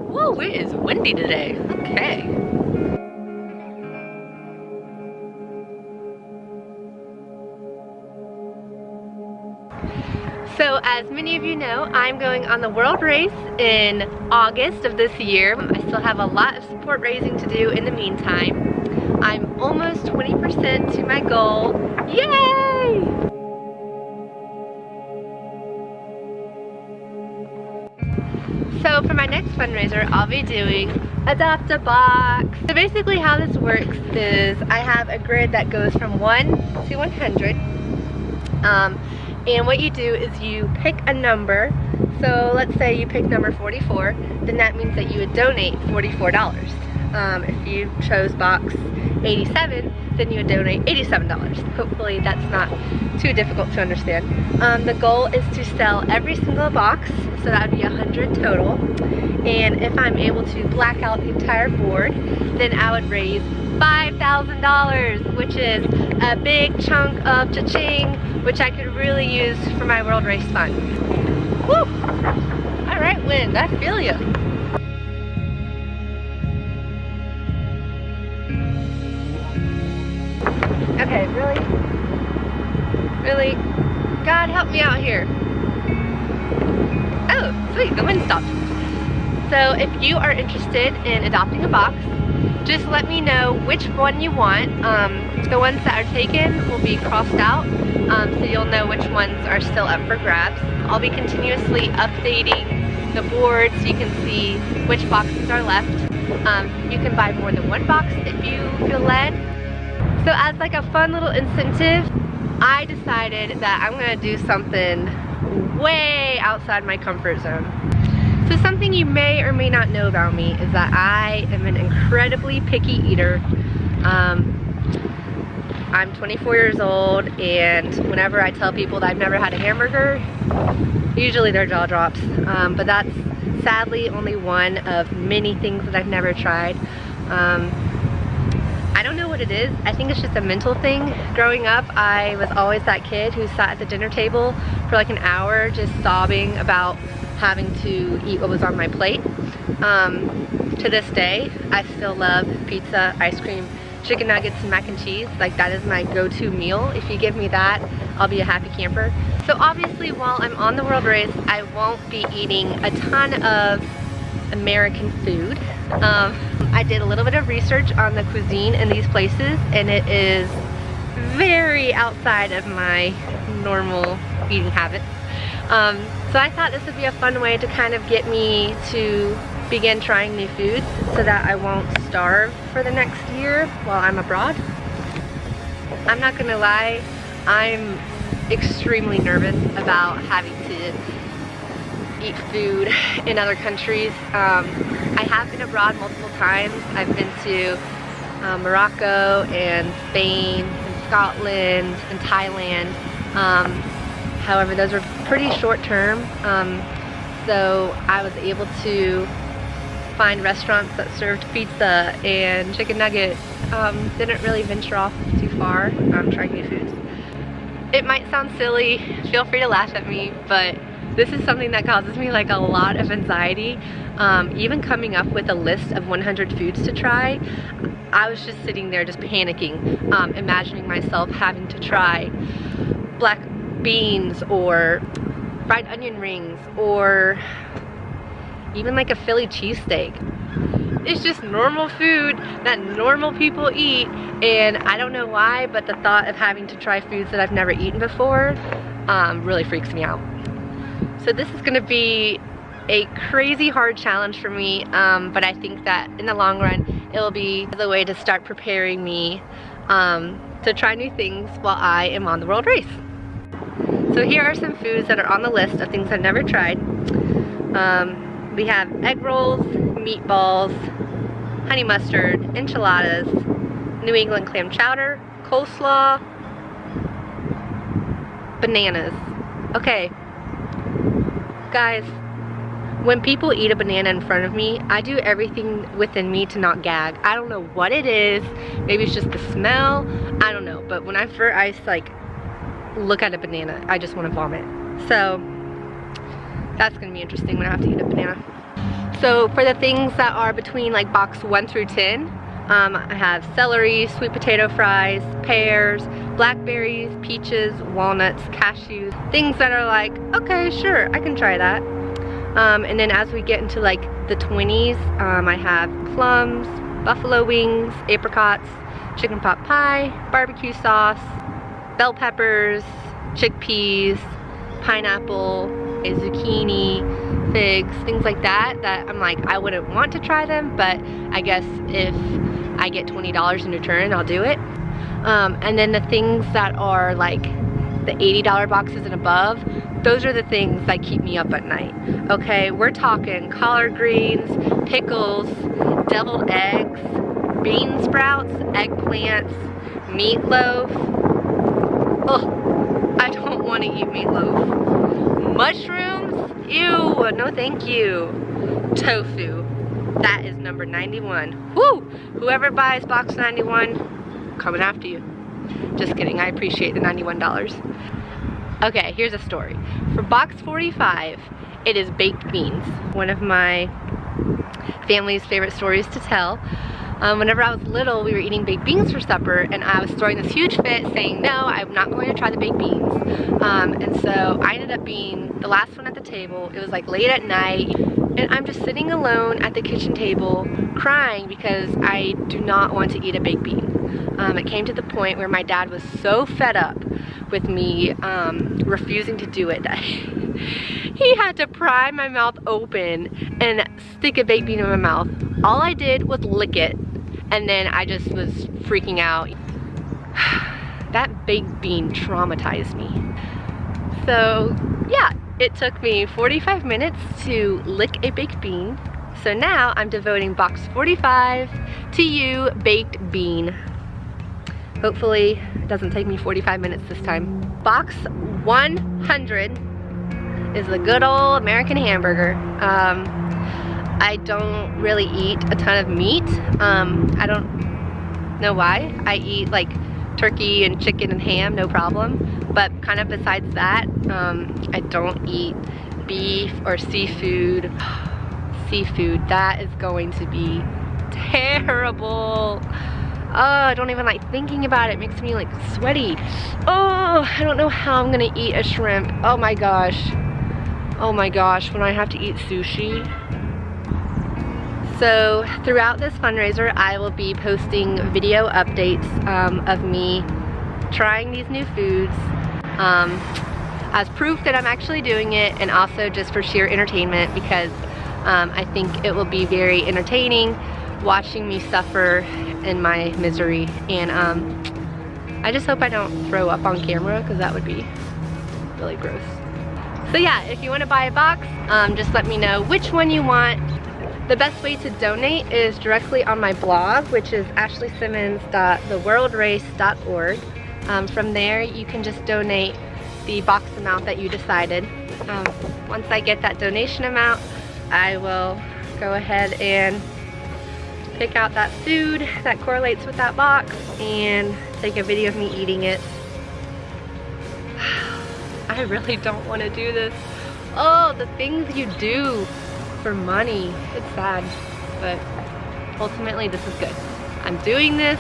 Whoa, it is windy today. Okay. So as many of you know, I'm going on the world race in August of this year. I still have a lot of support raising to do in the meantime. I'm almost 20% to my goal. Yay! So for my next fundraiser, I'll be doing Adopt a Box. So basically how this works is I have a grid that goes from 1 to 100. And what you do is you pick a number. So let's say you pick number 44, then that means that you would donate $44. If you chose box 87, then you would donate $87. Hopefully that's not too difficult to understand. The goal is to sell every single box, so that would be 100 total. And if I'm able to black out the entire board, then I would raise $5,000, which is a big chunk of cha-ching, which I could really use for my world race fund. Woo! All right, wind, I feel you. Okay, really, God help me out here. Oh, sweet, the wind stopped. So if you are interested in adopting a box, just let me know which one you want. The ones that are taken will be crossed out, so you'll know which ones are still up for grabs. I'll be continuously updating the board so you can see which boxes are left. You can buy more than one box if you feel led. So as like a fun little incentive, I decided that I'm gonna do something way outside my comfort zone. So something you may or may not know about me is that I am an incredibly picky eater. I'm 24 years old, and whenever I tell people that I've never had a hamburger, usually their jaw drops. But that's sadly only one of many things that I've never tried. I don't know what it is. I think it's just a mental thing. Growing up, I was always that kid who sat at the dinner table for like an hour just sobbing about having to eat what was on my plate. To this day, I still love pizza, ice cream, chicken nuggets, and mac and cheese. Like, that is my go-to meal. If you give me that, I'll be a happy camper. So obviously, while I'm on the world race, I won't be eating a ton of American food. I did a little bit of research on the cuisine in these places, and it is very outside of my normal eating habits. So I thought this would be a fun way to kind of get me to begin trying new foods so that I won't starve for the next year while I'm abroad. I'm not gonna lie, I'm extremely nervous about having to eat food in other countries. I have been abroad multiple times. I've been to Morocco and Spain and Scotland and Thailand. However, those were pretty short term, so I was able to find restaurants that served pizza and chicken nuggets. Didn't really venture off too far trying new foods. It might sound silly, feel free to laugh at me, but this is something that causes me like a lot of anxiety. Even coming up with a list of 100 foods to try, I was just sitting there just panicking, imagining myself having to try black beans or fried onion rings or even like a Philly cheesesteak. It's just normal food that normal people eat, and I don't know why, but the thought of having to try foods that I've never eaten before really freaks me out. So this is gonna be a crazy hard challenge for me, but I think that in the long run it'll be the way to start preparing me to try new things while I am on the world race. So here are some foods that are on the list of things I've never tried. We have egg rolls, meatballs, honey mustard, enchiladas, New England clam chowder, coleslaw, bananas. Okay, guys, when people eat a banana in front of me, I do everything within me to not gag. I don't know what it is. Maybe it's just the smell. I don't know. But when I like look at a banana, I just want to vomit. So that's gonna be interesting when I have to eat a banana. So for the things that are between like box 1 through 10, I have celery, sweet potato fries, pears, blackberries, peaches, walnuts, cashews, things that are like, okay, sure, I can try that. And then as we get into like the 20s, I have plums, buffalo wings, apricots, chicken pot pie, barbecue sauce, bell peppers, chickpeas, pineapple, a zucchini, figs, things like that, that I'm like, I wouldn't want to try them, but I guess if I get $20 in return, I'll do it. And then the things that are like the $80 boxes and above, those are the things that keep me up at night. Okay, we're talking collard greens, pickles, deviled eggs, bean sprouts, eggplants, meatloaf. Ugh, I don't want to eat meatloaf. Mushrooms? Ew, no thank you. Tofu. That is number 91. Woo! Whoever buys box 91, coming after you. Just kidding, I appreciate the $91. Okay, here's a story. For box 45, it is baked beans. One of my family's favorite stories to tell. Whenever I was little, we were eating baked beans for supper, and I was throwing this huge fit saying, no, I'm not going to try the baked beans. And so I ended up being the last one at the table. It was like late at night, and I'm just sitting alone at the kitchen table crying because I do not want to eat a baked bean. It came to the point where my dad was so fed up with me refusing to do it that he had to pry my mouth open and stick a baked bean in my mouth. All I did was lick it, and then I just was freaking out. That baked bean traumatized me. So yeah, it took me 45 minutes to lick a baked bean. So now I'm devoting box 45 to you, baked bean. Hopefully it doesn't take me 45 minutes this time. Box 100 is the good old American hamburger. I don't really eat a ton of meat. I don't know why. I eat like turkey and chicken and ham, no problem. But kind of besides that, I don't eat beef or seafood. Seafood, that is going to be terrible. Oh, I don't even like thinking about it. It makes me like sweaty. Oh, I don't know how I'm gonna eat a shrimp. Oh my gosh. Oh my gosh, when I have to eat sushi. So throughout this fundraiser, I will be posting video updates of me trying these new foods as proof that I'm actually doing it, and also just for sheer entertainment, because I think it will be very entertaining watching me suffer in my misery. And I just hope I don't throw up on camera, because that would be really gross. So yeah, if you want to buy a box, just let me know which one you want. The best way to donate is directly on my blog, which is ashleesimmons.theworldrace.org. From there, you can just donate the box amount that you decided. Once I get that donation amount, I will go ahead and pick out that food that correlates with that box and take a video of me eating it. I really don't want to do this. Oh, the things you do for money. It's sad, but ultimately this is good. I'm doing this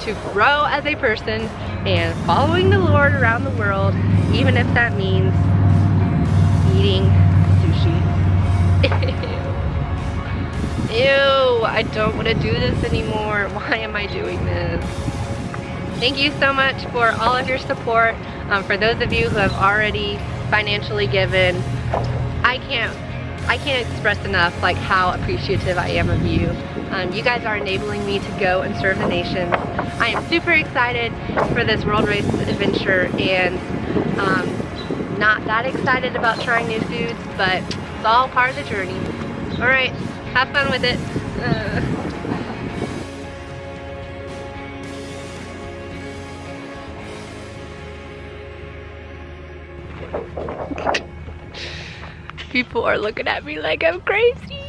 to grow as a person and following the Lord around the world, even if that means eating sushi. Ew, I don't want to do this anymore. Why am I doing this? Thank you so much for all of your support. For those of you who have already financially given, I can't express enough like how appreciative I am of you. You guys are enabling me to go and serve the nations. I am super excited for this World Race adventure, and not that excited about trying new foods, but it's all part of the journey. Alright, have fun with it. People are looking at me like I'm crazy.